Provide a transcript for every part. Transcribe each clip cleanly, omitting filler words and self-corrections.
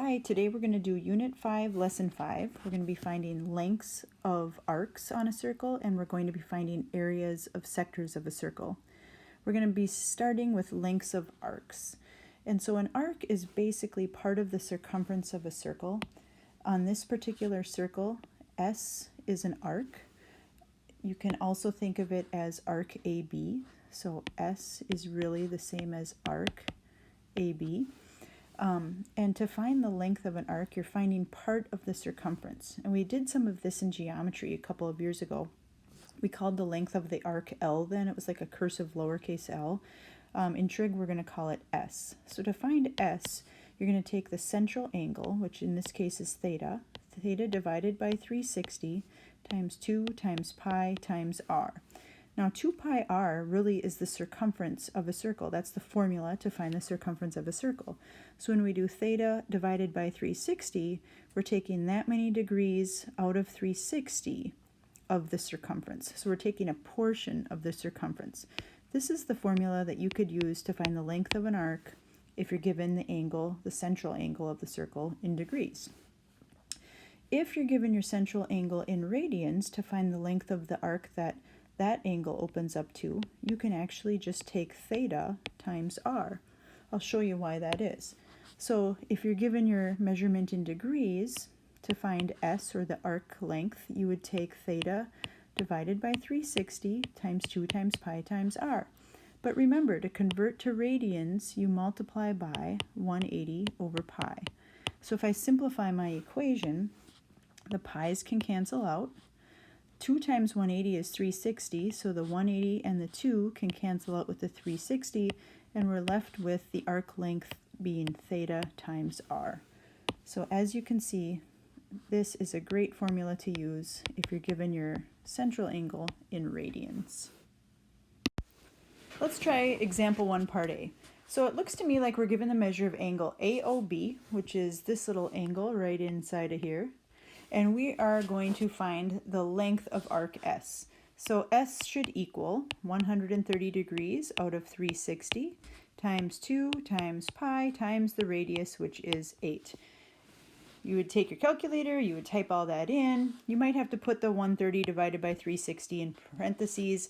Hi, today we're going to do Unit 5, Lesson 5. We're going to be finding lengths of arcs on a circle, and we're going to be finding areas of sectors of a circle. We're going to be starting with lengths of arcs. And so an arc is basically part of the circumference of a circle. On this particular circle, S is an arc. You can also think of it as arc AB. So S is really the same as arc AB. And to find the length of an arc, you're finding part of the circumference. And we did some of this in geometry a couple of years ago. We called the length of the arc L then. It was like a cursive lowercase l. In Trig, we're going to call it S. So to find S, you're going to take the central angle, which in this case is theta. Theta divided by 360 times 2 times pi times r. Now 2 pi r really is the circumference of a circle. That's the formula to find the circumference of a circle. So when we do theta divided by 360, we're taking that many degrees out of 360 of the circumference. So we're taking a portion of the circumference. This is the formula that you could use to find the length of an arc if you're given the angle, the central angle of the circle in degrees. If you're given your central angle in radians to find the length of the arc that angle opens up to, you can actually just take theta times r. I'll show you why that is. So if you're given your measurement in degrees, to find S, or the arc length, you would take theta divided by 360 times 2 times pi times r. But remember, to convert to radians, you multiply by 180 over pi. So if I simplify my equation, the pi's can cancel out. 2 times 180 is 360, so the 180 and the 2 can cancel out with the 360, and we're left with the arc length being theta times r. So as you can see, this is a great formula to use if you're given your central angle in radians. Let's try example 1, part A. So it looks to me like we're given the measure of angle AOB, which is this little angle right inside of here. And we are going to find the length of arc S. So S should equal 130 degrees out of 360 times 2 times pi times the radius, which is 8. You would take your calculator, you would type all that in. You might have to put the 130 divided by 360 in parentheses.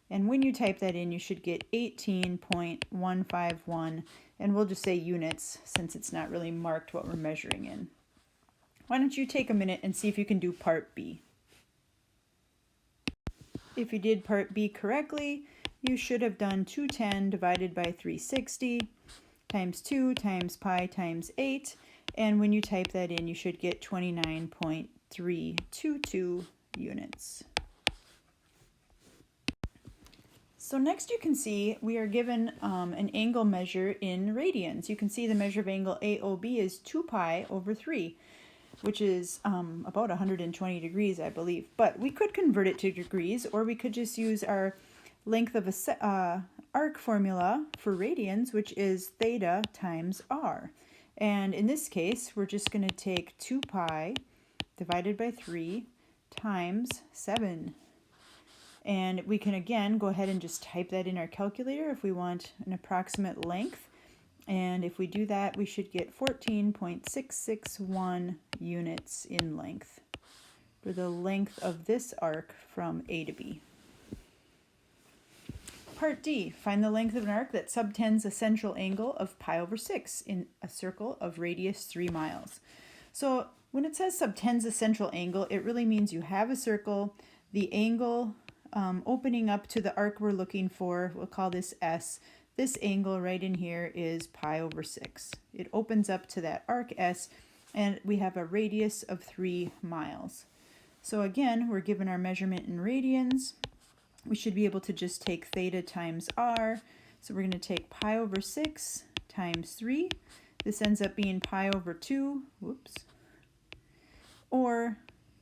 And when you type that in, you should get 18.151. And we'll just say units since it's not really marked what we're measuring in. Why don't you take a minute and see if you can do part B. If you did part B correctly, you should have done 210 divided by 360 times 2 times pi times 8. And when you type that in, you should get 29.322 units. So next you can see we are given an angle measure in radians. You can see the measure of angle AOB is 2 pi over 3. Which is about 120 degrees, I believe. But we could convert it to degrees, or we could just use our length of a arc formula for radians, which is theta times r. And in this case, we're just going to take 2 pi divided by 3 times 7. And we can, again, go ahead and just type that in our calculator if we want an approximate length. And if we do that, we should get 14.661 units in length for the length of this arc from A to B. Part D, find the length of an arc that subtends a central angle of pi over 6 in a circle of radius 3 miles. So when it says subtends a central angle, it really means you have a circle, the angle opening up to the arc we're looking for, we'll call this S. This angle right in here is pi over 6. It opens up to that arc S, and we have a radius of 3 miles. So again, we're given our measurement in radians. We should be able to just take theta times r. So we're going to take pi over 6 times 3. This ends up being pi over 2. Whoops. Or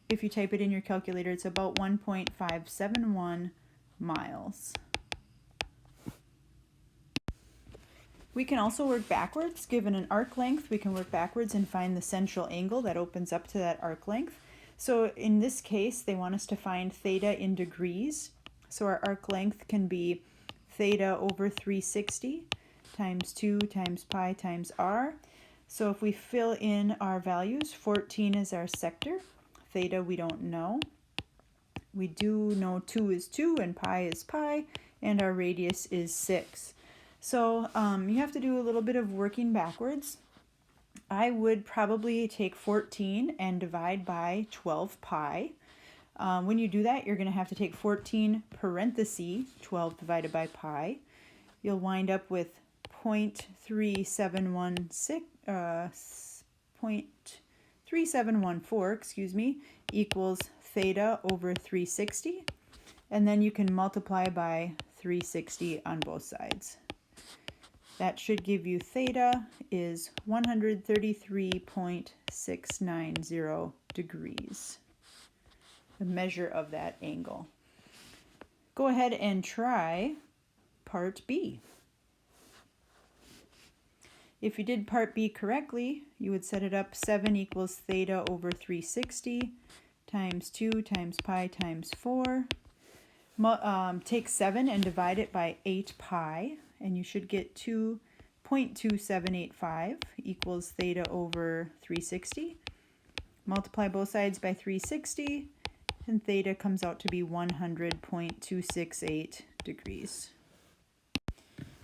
if you type it in your calculator, it's about 1.571 miles. We can also work backwards. Given an arc length, we can work backwards and find the central angle that opens up to that arc length. So in this case, they want us to find theta in degrees. So our arc length can be theta over 360 times 2 times pi times r. So if we fill in our values, 14 is our sector. Theta we don't know. We do know 2 is 2 and pi is pi, and our radius is 6. So you have to do a little bit of working backwards. I would probably take 14 and divide by 12 pi. When you do that, you're going to have to take 14 parenthesis 12 divided by pi. You'll wind up with 0.3714, equals theta over 360. And then you can multiply by 360 on both sides. That should give you theta is 133.690 degrees, the measure of that angle. Go ahead and try part B. If you did part B correctly, you would set it up 7 equals theta over 360 times 2 times pi times 4. Take 7 and divide it by 8 pi, and you should get 2.2785 equals theta over 360. Multiply both sides by 360, and theta comes out to be 100.268 degrees.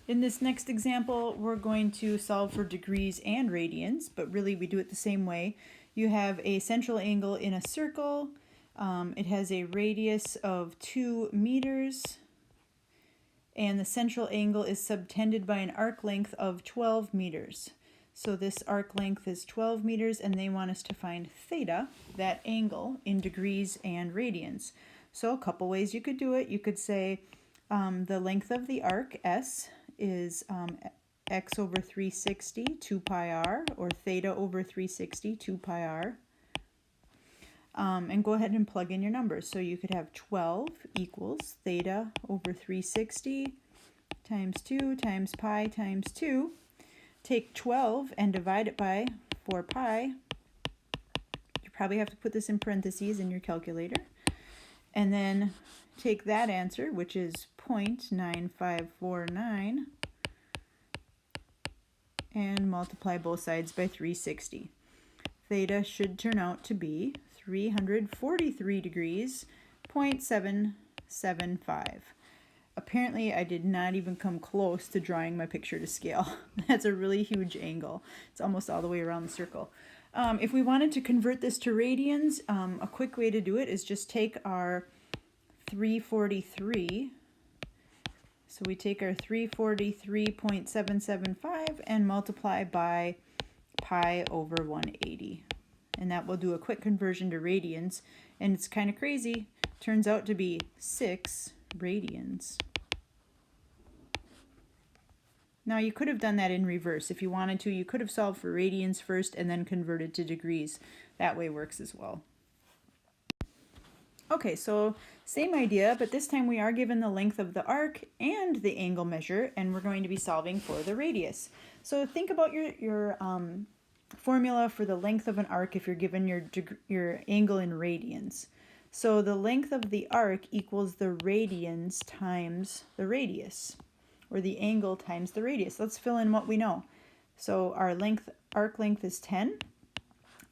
In this next example, we're going to solve for degrees and radians, but really we do it the same way. You have a central angle in a circle. It has a radius of 2 meters, and the central angle is subtended by an arc length of 12 meters. So this arc length is 12 meters, and they want us to find theta, that angle, in degrees and radians. So a couple ways you could do it. You could say the length of the arc, S, is x over 360, 2 pi r, or theta over 360, 2 pi r. And go ahead and plug in your numbers. So you could have 12 equals theta over 360 times 2 times pi times 2. Take 12 and divide it by 4 pi. You probably have to put this in parentheses in your calculator. And then take that answer, which is 0.9549, and multiply both sides by 360. Theta should turn out to be 343 degrees, 0.775. Apparently, I did not even come close to drawing my picture to scale. That's a really huge angle. It's almost all the way around the circle. If we wanted to convert this to radians, a quick way to do it is just take our 343. So we take our 343.775 and multiply by pi over 180. And that will do a quick conversion to radians. And it's kind of crazy. Turns out to be 6 radians. Now you could have done that in reverse. If you wanted to, you could have solved for radians first and then converted to degrees. That way works as well. Okay, so same idea, but this time we are given the length of the arc and the angle measure, and we're going to be solving for the radius. So think about your formula for the length of an arc if you're given your angle in radians. So the length of the arc equals the radians times the radius, or the angle times the radius. Let's fill in what we know. So our arc length is 10.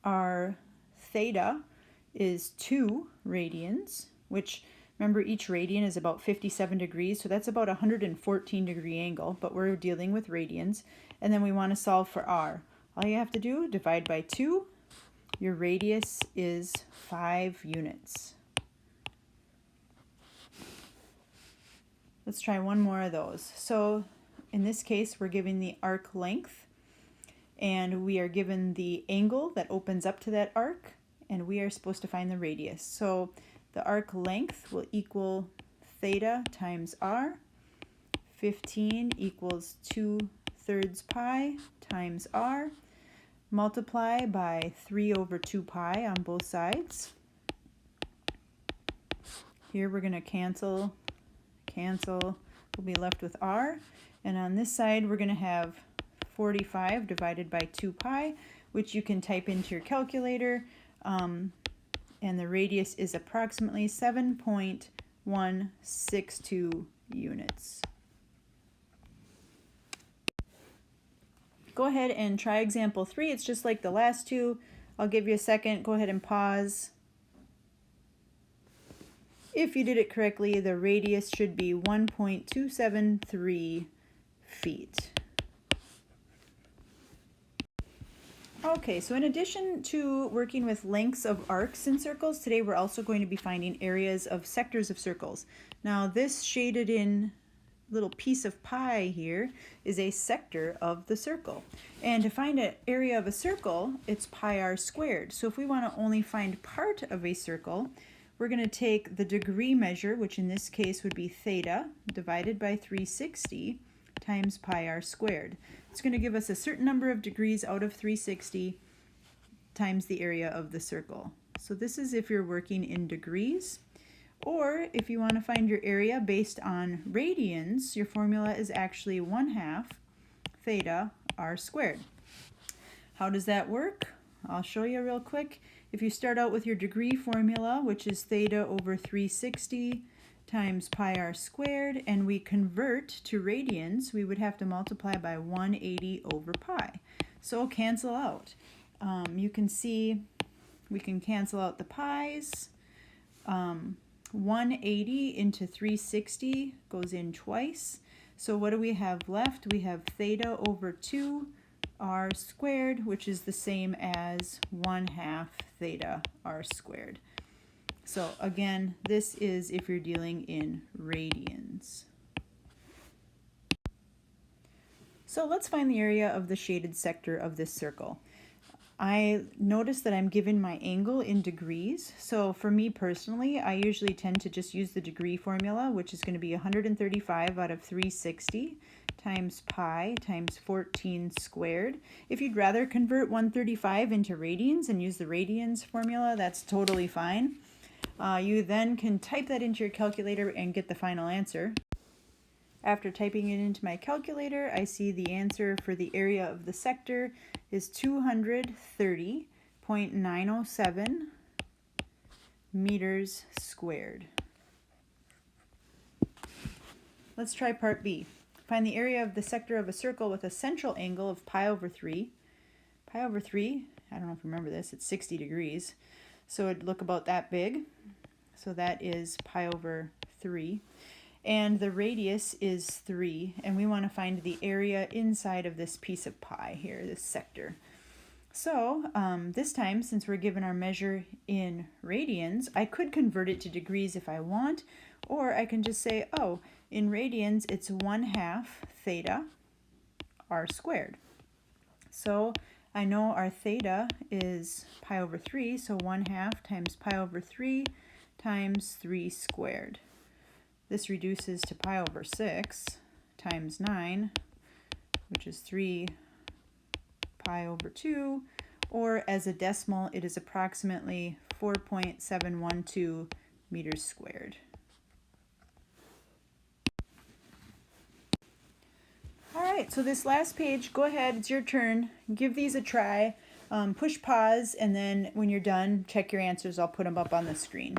Our theta is 2 radians, which, remember, each radian is about 57 degrees, so that's about a 114 degree angle, but we're dealing with radians. And then we want to solve for r. All you have to do, divide by 2. Your radius is 5 units. Let's try one more of those. So in this case, we're given the arc length, and we are given the angle that opens up to that arc, and we are supposed to find the radius. So the arc length will equal theta times r. 15 equals 2/3 pi times r. Multiply by 3 over 2 pi on both sides. Here we're going to cancel. We'll be left with r. And on this side we're going to have 45 divided by 2 pi, which you can type into your calculator. And the radius is approximately 7.162 units. Go ahead and try example 3. It's just like the last two. I'll give you a second. Go ahead and pause. If you did it correctly, the radius should be 1.273 feet. Okay, so in addition to working with lengths of arcs and circles, today we're also going to be finding areas of sectors of circles. Now this shaded in little piece of pie here is a sector of the circle. And to find an area of a circle, it's pi r squared. So if we want to only find part of a circle, we're going to take the degree measure, which in this case would be theta, divided by 360 times pi r squared. It's going to give us a certain number of degrees out of 360 times the area of the circle. So this is if you're working in degrees, or if you want to find your area based on radians, your formula is actually 1/2 theta r squared. How does that work? I'll show you real quick. If you start out with your degree formula, which is theta over 360 times pi r squared, and we convert to radians, we would have to multiply by 180 over pi. So cancel out. You can see we can cancel out the pi's. 180 into 360 goes in twice. So what do we have left? We have theta over 2 r squared, which is the same as 1/2 theta r squared. So again, this is if you're dealing in radians. So let's find the area of the shaded sector of this circle. I notice that I'm given my angle in degrees. So for me personally, I usually tend to just use the degree formula, which is going to be 135 out of 360 times pi times 14 squared. If you'd rather convert 135 into radians and use the radians formula, that's totally fine. You then can type that into your calculator and get the final answer. After typing it into my calculator, I see the answer for the area of the sector is 230.907 meters squared. Let's try part B. Find the area of the sector of a circle with a central angle of pi over 3. Pi over 3, I don't know if you remember this, it's 60 degrees. So it'd look about that big. So that is pi over 3. And the radius is 3, and we want to find the area inside of this piece of pie here, this sector. So this time, since we're given our measure in radians, I could convert it to degrees if I want, or I can just say, oh, in radians, it's 1/2 theta r squared. So I know our theta is pi over 3, so 1/2 times pi over 3 times 3 squared. This reduces to pi over 6 times 9, which is 3 pi over 2, or as a decimal, it is approximately 4.712 meters squared. All right, so this last page, go ahead, it's your turn. Give these a try. Push pause, and then when you're done, check your answers. I'll put them up on the screen.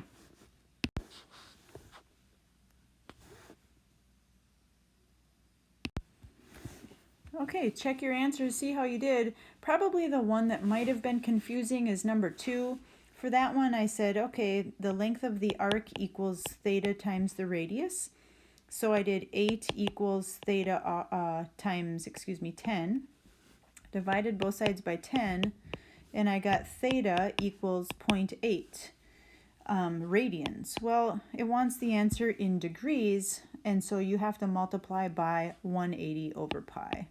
Okay, check your answers, see how you did. Probably the one that might have been confusing is number 2. For that one, I said, okay, the length of the arc equals theta times the radius. So I did 8 equals theta times 10, divided both sides by 10, and I got theta equals 0.8 radians. Well, it wants the answer in degrees, and so you have to multiply by 180 over pi.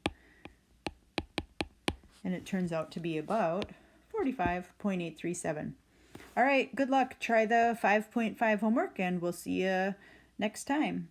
And it turns out to be about 45.837. All right, good luck. Try the 5.5 homework, and we'll see you next time.